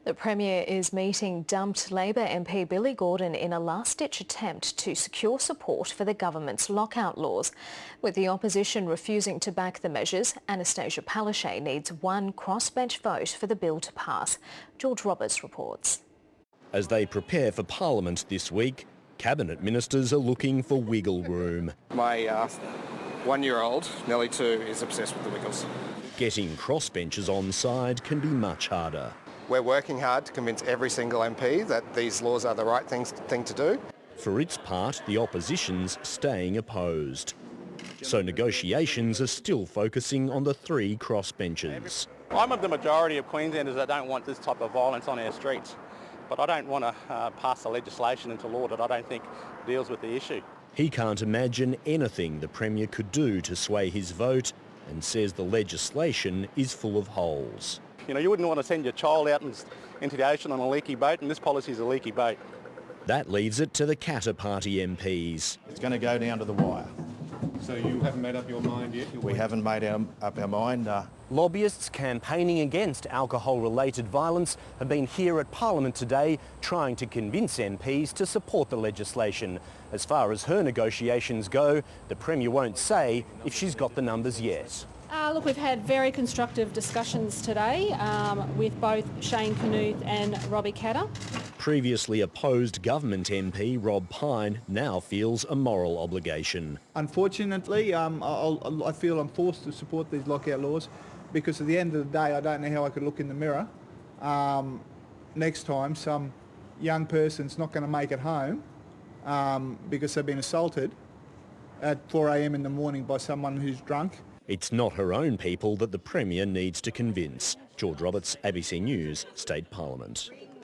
The Premier is meeting dumped Labor MP Billy Gordon in a last-ditch attempt to secure support for the government's lockout laws. With the opposition refusing to back the measures, Anastasia Palaszczuk needs one crossbench vote for the bill to pass. George Roberts reports. As they prepare for Parliament this week, Cabinet ministers are looking for wiggle room. My one-year-old, nearly 2, is obsessed with the Wiggles. Getting crossbenchers on side can be much harder. We're working hard to convince every single MP that these laws are the right thing to do. For its part, the opposition's staying opposed. So negotiations are still focusing on the 3 crossbenchers. I'm of the majority of Queenslanders that don't want this type of violence on our streets, but I don't want to pass the legislation into law that I don't think deals with the issue. He can't imagine anything the Premier could do to sway his vote and says the legislation is full of holes. You know, you wouldn't want to send your child out into the ocean on a leaky boat, and this policy is a leaky boat. That leaves it to the Katter Party MPs. It's going to go down to the wire. So you haven't made up your mind yet? We haven't made up our mind. Lobbyists campaigning against alcohol-related violence have been here at Parliament today trying to convince MPs to support the legislation. As far as her negotiations go, the Premier won't say if she's got the numbers yet. Look, we've had very constructive discussions today with both Shane Knuth and Robbie Katter. Previously opposed government MP Rob Pyne now feels a moral obligation. Unfortunately, I feel I'm forced to support these lockout laws because at the end of the day I don't know how I could look in the mirror next time some young person's not going to make it home because they've been assaulted at 4 a.m. in the morning by someone who's drunk. It's not her own people that the Premier needs to convince. George Roberts, ABC News, State Parliament.